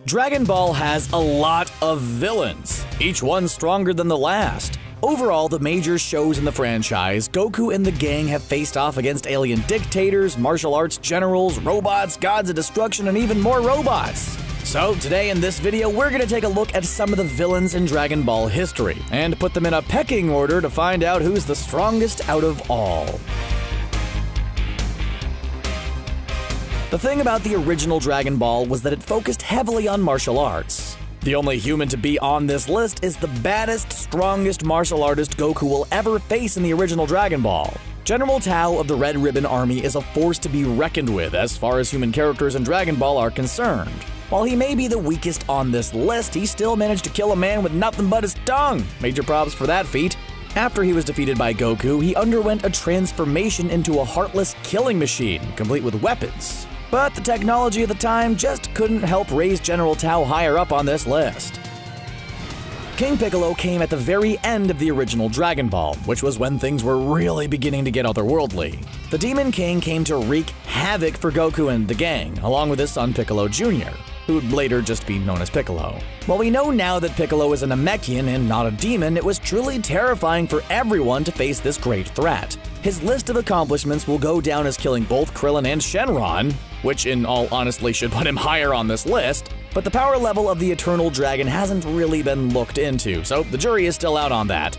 Dragon Ball has a lot of villains, each one stronger than the last. Overall, the major shows in the franchise, Goku and the gang have faced off against alien dictators, martial arts generals, robots, gods of destruction, and even more robots. So today in this video, we're going to take a look at some of the villains in Dragon Ball history, and put them in a pecking order to find out who's the strongest out of all. The thing about the original Dragon Ball was that it focused heavily on martial arts. The only human to be on this list is the baddest, strongest martial artist Goku will ever face in the original Dragon Ball. General Tao of the Red Ribbon Army is a force to be reckoned with as far as human characters in Dragon Ball are concerned. While he may be the weakest on this list, he still managed to kill a man with nothing but his tongue. Major props for that feat. After he was defeated by Goku, he underwent a transformation into a heartless killing machine, complete with weapons. But the technology of the time just couldn't help raise General Tao higher up on this list. King Piccolo came at the very end of the original Dragon Ball, which was when things were really beginning to get otherworldly. The Demon King came to wreak havoc for Goku and the gang, along with his son Piccolo Jr., who would later just be known as Piccolo. While we know now that Piccolo is a Namekian and not a demon, it was truly terrifying for everyone to face this great threat. His list of accomplishments will go down as killing both Krillin and Shenron, which in all honesty should put him higher on this list, but the power level of the Eternal Dragon hasn't really been looked into, so the jury is still out on that.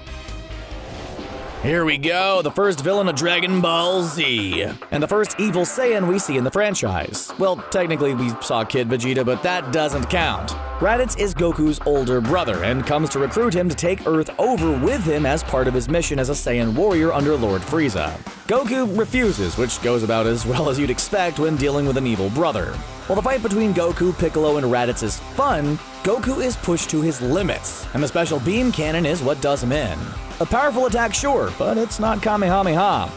Here we go, the first villain of Dragon Ball Z, and the first evil Saiyan we see in the franchise. Well, technically we saw Kid Vegeta, but that doesn't count. Raditz is Goku's older brother and comes to recruit him to take Earth over with him as part of his mission as a Saiyan warrior under Lord Frieza. Goku refuses, which goes about as well as you'd expect when dealing with an evil brother. While the fight between Goku, Piccolo, and Raditz is fun, Goku is pushed to his limits, and the special beam cannon is what does him in. A powerful attack, sure, but it's not Kamehameha.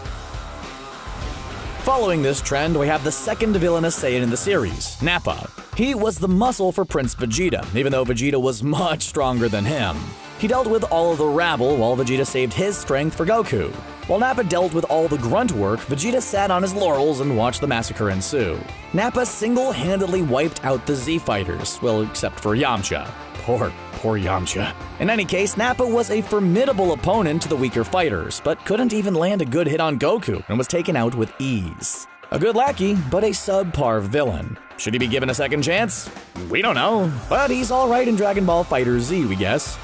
Following this trend, we have the second villainous Saiyan in the series, Nappa. He was the muscle for Prince Vegeta, even though Vegeta was much stronger than him. He dealt with all of the rabble, while Vegeta saved his strength for Goku. While Nappa dealt with all the grunt work, Vegeta sat on his laurels and watched the massacre ensue. Nappa single-handedly wiped out the Z-fighters, well, except for Yamcha. Poor Yamcha. In any case, Nappa was a formidable opponent to the weaker fighters, but couldn't even land a good hit on Goku and was taken out with ease. A good lackey, but a subpar villain. Should he be given a second chance? We don't know, but he's alright in Dragon Ball FighterZ, we guess.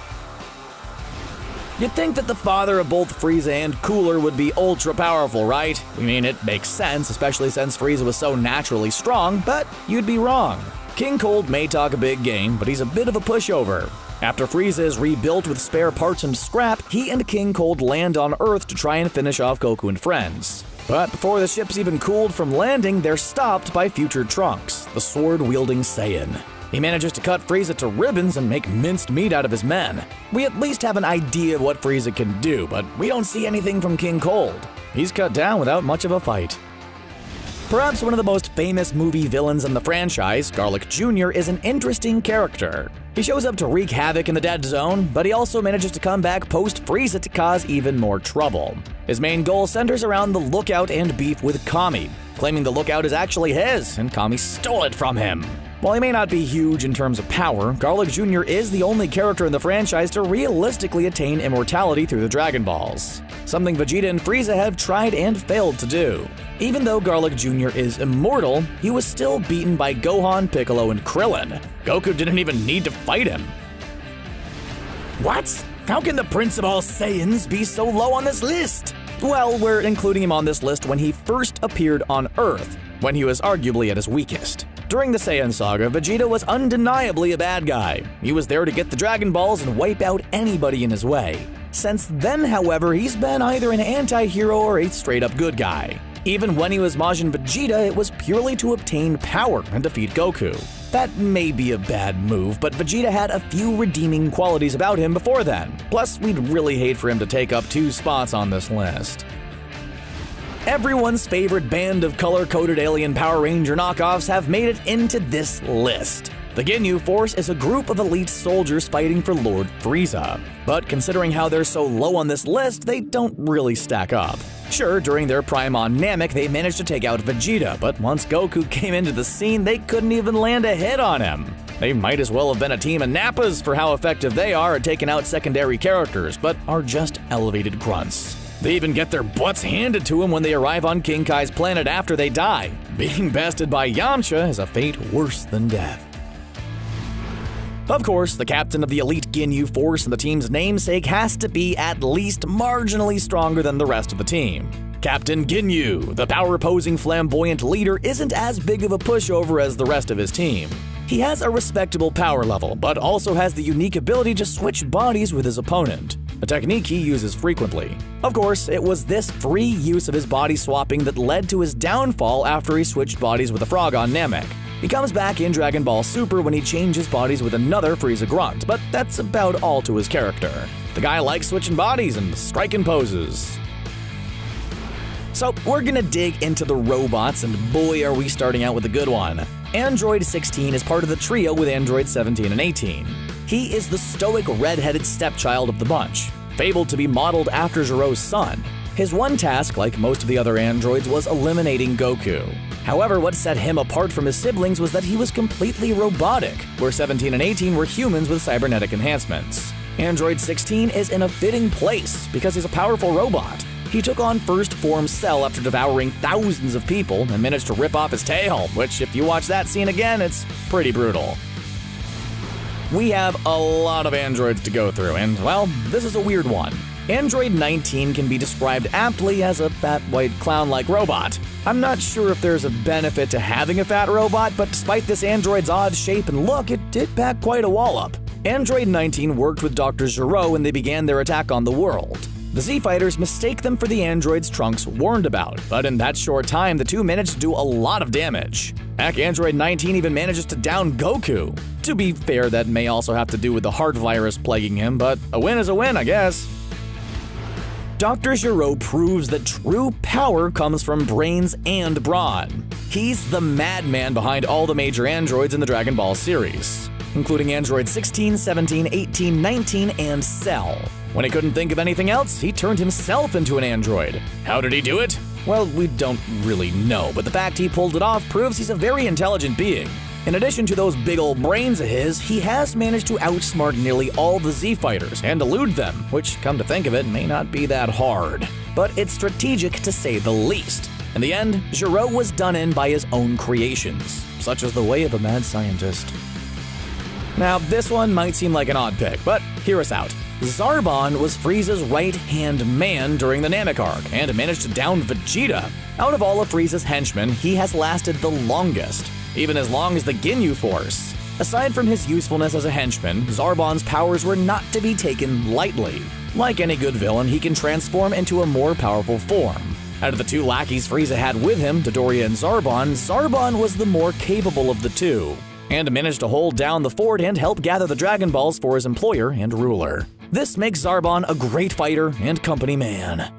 You'd think that the father of both Frieza and Cooler would be ultra powerful, right? I mean, it makes sense, especially since Frieza was so naturally strong, but you'd be wrong. King Cold may talk a big game, but he's a bit of a pushover. After Frieza is rebuilt with spare parts and scrap, he and King Cold land on Earth to try and finish off Goku and friends. But before the ships even cooled from landing, they're stopped by future Trunks, the sword-wielding Saiyan. He manages to cut Frieza to ribbons and make minced meat out of his men. We at least have an idea of what Frieza can do, but we don't see anything from King Cold. He's cut down without much of a fight. Perhaps one of the most famous movie villains in the franchise, Garlic Jr., is an interesting character. He shows up to wreak havoc in the Dead Zone, but he also manages to come back post-Frieza to cause even more trouble. His main goal centers around the Lookout and beef with Kami, claiming the Lookout is actually his, and Kami stole it from him. While he may not be huge in terms of power, Garlic Jr. is the only character in the franchise to realistically attain immortality through the Dragon Balls, something Vegeta and Frieza have tried and failed to do. Even though Garlic Jr. is immortal, he was still beaten by Gohan, Piccolo, and Krillin. Goku didn't even need to fight him. What? How can the Prince of all Saiyans be so low on this list? Well, we're including him on this list when he first appeared on Earth, when he was arguably at his weakest. During the Saiyan saga, Vegeta was undeniably a bad guy. He was there to get the Dragon Balls and wipe out anybody in his way. Since then, however, he's been either an anti-hero or a straight-up good guy. Even when he was Majin Vegeta, it was purely to obtain power and defeat Goku. That may be a bad move, but Vegeta had a few redeeming qualities about him before then. Plus, we'd really hate for him to take up 2 spots on this list. Everyone's favorite band of color-coded alien Power Ranger knockoffs have made it into this list. The Ginyu Force is a group of elite soldiers fighting for Lord Frieza. But considering how they're so low on this list, they don't really stack up. Sure, during their prime on Namek, they managed to take out Vegeta, but once Goku came into the scene, they couldn't even land a hit on him. They might as well have been a team of Nappas for how effective they are at taking out secondary characters, but are just elevated grunts. They even get their butts handed to them when they arrive on King Kai's planet after they die. Being bested by Yamcha is a fate worse than death. Of course, the captain of the elite Ginyu force and the team's namesake has to be at least marginally stronger than the rest of the team. Captain Ginyu, the power-posing flamboyant leader, isn't as big of a pushover as the rest of his team. He has a respectable power level, but also has the unique ability to switch bodies with his opponent, a technique he uses frequently. Of course, it was this free use of his body swapping that led to his downfall after he switched bodies with a frog on Namek. He comes back in Dragon Ball Super when he changes bodies with another Frieza grunt, but that's about all to his character. The guy likes switching bodies and striking poses. So we're gonna dig into the robots, and boy are we starting out with a good one. Android 16 is part of the trio with Android 17 and 18. He is the stoic red-headed stepchild of the bunch, fabled to be modeled after Gero's son. His one task, like most of the other androids, was eliminating Goku. However, what set him apart from his siblings was that he was completely robotic, where 17 and 18 were humans with cybernetic enhancements. Android 16 is in a fitting place because he's a powerful robot. He took on First Form Cell after devouring thousands of people and managed to rip off his tail, which, if you watch that scene again, it's pretty brutal. We have a lot of androids to go through, and, well, this is a weird one. Android 19 can be described aptly as a fat, white, clown-like robot. I'm not sure if there's a benefit to having a fat robot, but despite this android's odd shape and look, it did pack quite a wallop. Android 19 worked with Dr. Gero when they began their attack on the world. The Z-Fighters mistake them for the androids Trunks warned about, but in that short time, the two managed to do a lot of damage. Heck, Android 19 even manages to down Goku. To be fair, that may also have to do with the heart virus plaguing him, but a win is a win, I guess. Dr. Gero proves that true power comes from brains and brawn. He's the madman behind all the major androids in the Dragon Ball series, including Android 16, 17, 18, 19, and Cell. When he couldn't think of anything else, he turned himself into an android. How did he do it? Well, we don't really know, but the fact he pulled it off proves he's a very intelligent being. In addition to those big old brains of his, he has managed to outsmart nearly all the Z-Fighters and elude them, which, come to think of it, may not be that hard. But it's strategic to say the least. In the end, Gero was done in by his own creations, such as the way of a mad scientist. Now, this one might seem like an odd pick, but hear us out. Zarbon was Frieza's right-hand man during the Namek arc, and managed to down Vegeta. Out of all of Frieza's henchmen, he has lasted the longest, even as long as the Ginyu Force. Aside from his usefulness as a henchman, Zarbon's powers were not to be taken lightly. Like any good villain, he can transform into a more powerful form. Out of the two lackeys Frieza had with him, Dodoria and Zarbon, Zarbon was the more capable of the two, and managed to hold down the fort and help gather the Dragon Balls for his employer and ruler. This makes Zarbon a great fighter and company man.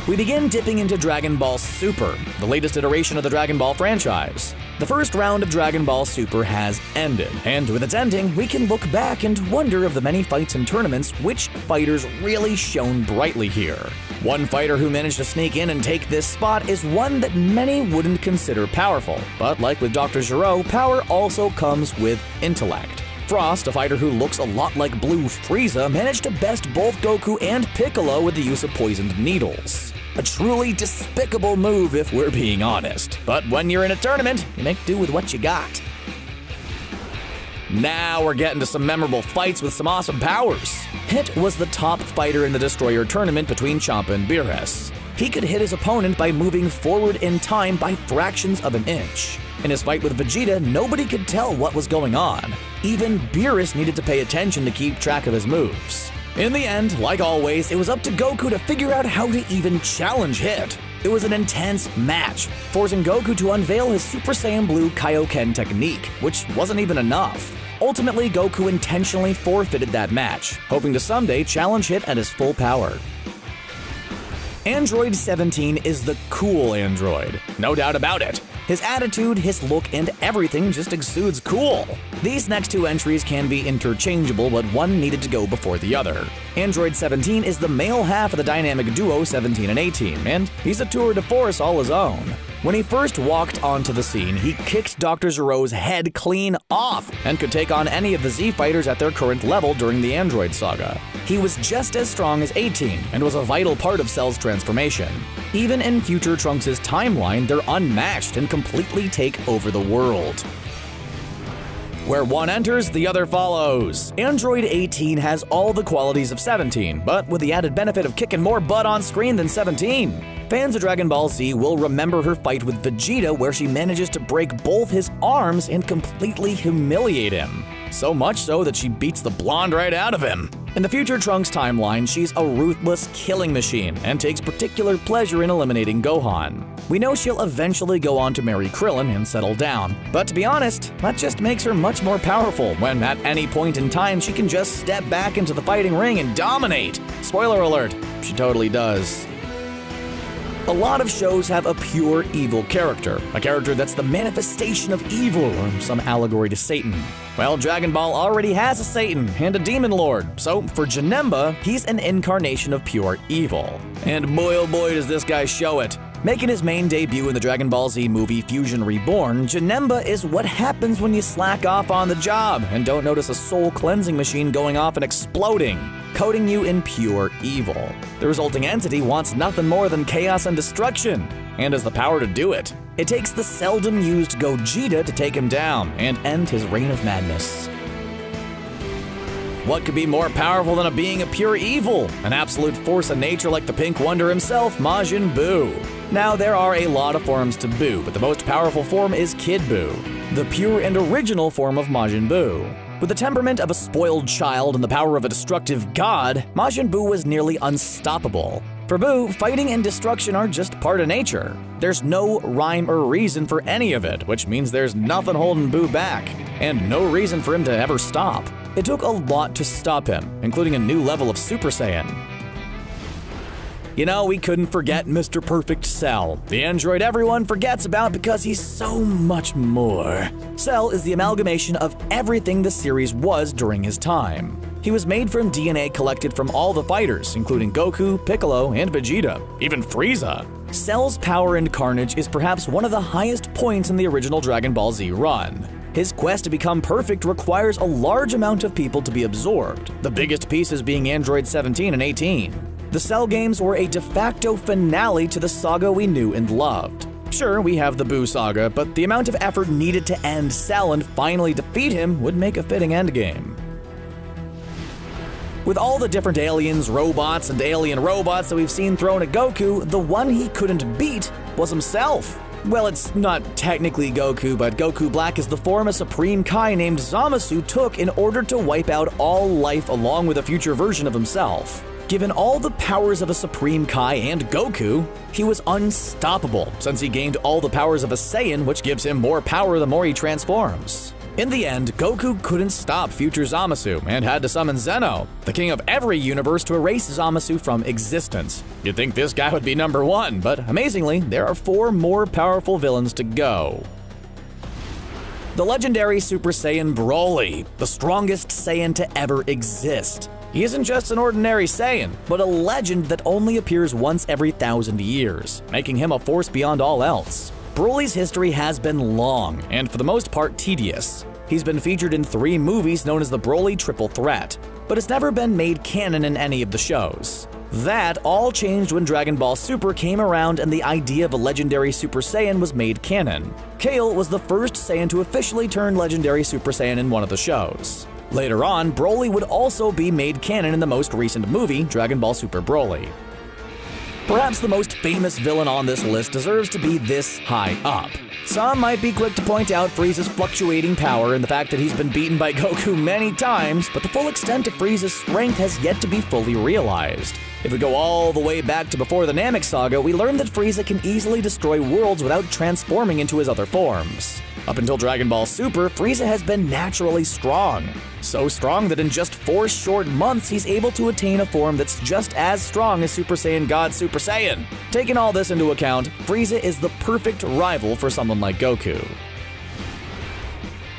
We begin dipping into Dragon Ball Super, the latest iteration of the Dragon Ball franchise. The first round of Dragon Ball Super has ended, and with its ending, we can look back and wonder of the many fights and tournaments which fighters really shone brightly here. One fighter who managed to sneak in and take this spot is one that many wouldn't consider powerful, but like with Dr. Gero, power also comes with intellect. Frost, a fighter who looks a lot like Blue Frieza, managed to best both Goku and Piccolo with the use of poisoned needles. A truly despicable move if we're being honest, but when you're in a tournament, you make do with what you got. Now we're getting to some memorable fights with some awesome powers. Hit was the top fighter in the Destroyer tournament between Champa and Beerus. He could hit his opponent by moving forward in time by fractions of an inch. In his fight with Vegeta, nobody could tell what was going on. Even Beerus needed to pay attention to keep track of his moves. In the end, like always, it was up to Goku to figure out how to even challenge Hit. It was an intense match, forcing Goku to unveil his Super Saiyan Blue Kaioken technique, which wasn't even enough. Ultimately, Goku intentionally forfeited that match, hoping to someday challenge Hit at his full power. Android 17 is the cool android, no doubt about it. His attitude, his look, and everything just exudes cool. These next two entries can be interchangeable, but one needed to go before the other. Android 17 is the male half of the dynamic duo 17 and 18, and he's a tour de force all his own. When he first walked onto the scene, he kicked Dr. Zero's head clean off and could take on any of the Z fighters at their current level during the Android saga. He was just as strong as 18 and was a vital part of Cell's transformation. Even in future Trunks' timeline, they're unmatched and completely take over the world. Where one enters, the other follows. Android 18 has all the qualities of 17, but with the added benefit of kicking more butt on screen than 17. Fans of Dragon Ball Z will remember her fight with Vegeta, where she manages to break both his arms and completely humiliate him. So much so that she beats the blonde right out of him. In the future Trunks timeline, she's a ruthless killing machine and takes particular pleasure in eliminating Gohan. We know she'll eventually go on to marry Krillin and settle down, but to be honest, that just makes her much more powerful when at any point in time she can just step back into the fighting ring and dominate. Spoiler alert, she totally does. A lot of shows have a pure evil character, a character that's the manifestation of evil or some allegory to Satan. Well, Dragon Ball already has a Satan and a Demon Lord, so for Janemba, he's an incarnation of pure evil. And boy oh boy does this guy show it. Making his main debut in the Dragon Ball Z movie Fusion Reborn, Janemba is what happens when you slack off on the job and don't notice a soul cleansing machine going off and exploding, coating you in pure evil. The resulting entity wants nothing more than chaos and destruction, and has the power to do it. It takes the seldom used Gogeta to take him down and end his reign of madness. What could be more powerful than a being of pure evil? An absolute force of nature like the Pink Wonder himself, Majin Buu. Now, there are a lot of forms to Buu, but the most powerful form is Kid Buu, the pure and original form of Majin Buu. With the temperament of a spoiled child and the power of a destructive god, Majin Buu was nearly unstoppable. For Buu, fighting and destruction are just part of nature. There's no rhyme or reason for any of it, which means there's nothing holding Buu back, and no reason for him to ever stop. It took a lot to stop him, including a new level of Super Saiyan. You know, we couldn't forget Mr. Perfect Cell, the android everyone forgets about because he's so much more. Cell is the amalgamation of everything the series was during his time. He was made from DNA collected from all the fighters, including Goku, Piccolo, and Vegeta, even Frieza. Cell's power and carnage is perhaps one of the highest points in the original Dragon Ball Z run. His quest to become perfect requires a large amount of people to be absorbed, the biggest pieces being Android 17 and 18. The Cell games were a de facto finale to the saga we knew and loved. Sure, we have the Buu saga, but the amount of effort needed to end Cell and finally defeat him would make a fitting endgame. With all the different aliens, robots, and alien robots that we've seen thrown at Goku, the one he couldn't beat was himself. Well, it's not technically Goku, but Goku Black is the form a Supreme Kai named Zamasu took in order to wipe out all life along with a future version of himself. Given all the powers of a Supreme Kai and Goku, he was unstoppable since he gained all the powers of a Saiyan, which gives him more power the more he transforms. In the end, Goku couldn't stop future Zamasu and had to summon Zeno, the king of every universe, to erase Zamasu from existence. You'd think this guy would be number one, but amazingly, there are 4 more powerful villains to go. The legendary Super Saiyan Broly, the strongest Saiyan to ever exist. He isn't just an ordinary Saiyan, but a legend that only appears once every 1,000 years, making him a force beyond all else. Broly's history has been long, and for the most part tedious. He's been featured in 3 movies known as the Broly Triple Threat, but it's never been made canon in any of the shows. That all changed when Dragon Ball Super came around and the idea of a legendary Super Saiyan was made canon. Kale was the first Saiyan to officially turn legendary Super Saiyan in one of the shows. Later on, Broly would also be made canon in the most recent movie, Dragon Ball Super Broly. Perhaps the most famous villain on this list deserves to be this high up. Some might be quick to point out Frieza's fluctuating power and the fact that he's been beaten by Goku many times, but the full extent of Frieza's strength has yet to be fully realized. If we go all the way back to before the Namek Saga, we learn that Frieza can easily destroy worlds without transforming into his other forms. Up until Dragon Ball Super, Frieza has been naturally strong. So strong that in just 4 short months, he's able to attain a form that's just as strong as Super Saiyan God Super Saiyan. Taking all this into account, Frieza is the perfect rival for some someone like Goku.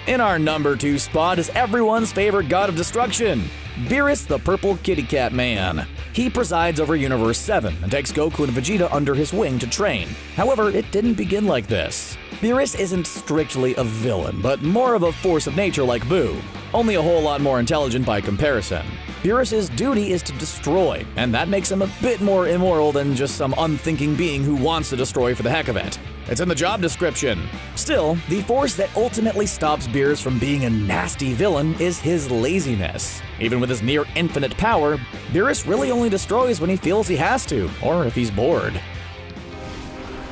In our number 2 spot is everyone's favorite god of destruction, Beerus the Purple Kitty Cat Man. He presides over Universe 7 and takes Goku and Vegeta under his wing to train. However, it didn't begin like this. Beerus isn't strictly a villain, but more of a force of nature like Boo, only a whole lot more intelligent by comparison. Beerus's duty is to destroy, and that makes him a bit more immoral than just some unthinking being who wants to destroy for the heck of it. It's in the job description. Still, the force that ultimately stops Beerus from being a nasty villain is his laziness. Even with his near infinite power, Beerus really only destroys when he feels he has to, or if he's bored.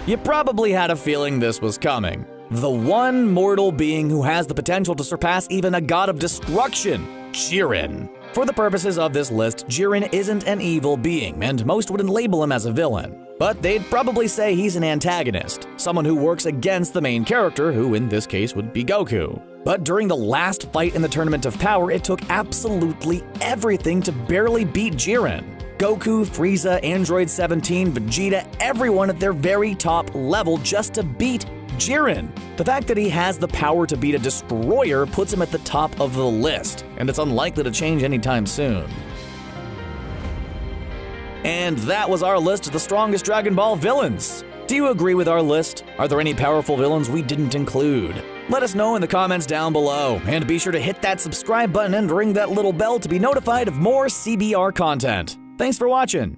You probably had a feeling this was coming. The one mortal being who has the potential to surpass even a god of destruction, Jiren. For the purposes of this list, Jiren isn't an evil being, and most wouldn't label him as a villain. But they'd probably say he's an antagonist, someone who works against the main character, who in this case would be Goku. But during the last fight in the Tournament of Power, it took absolutely everything to barely beat Jiren. Goku, Frieza, Android 17, Vegeta, everyone at their very top level just to beat Jiren. The fact that he has the power to beat a destroyer puts him at the top of the list, and it's unlikely to change anytime soon. And that was our list of the strongest Dragon Ball villains. Do you agree with our list? Are there any powerful villains we didn't include? Let us know in the comments down below, and be sure to hit that subscribe button and ring that little bell to be notified of more CBR content. Thanks for watching.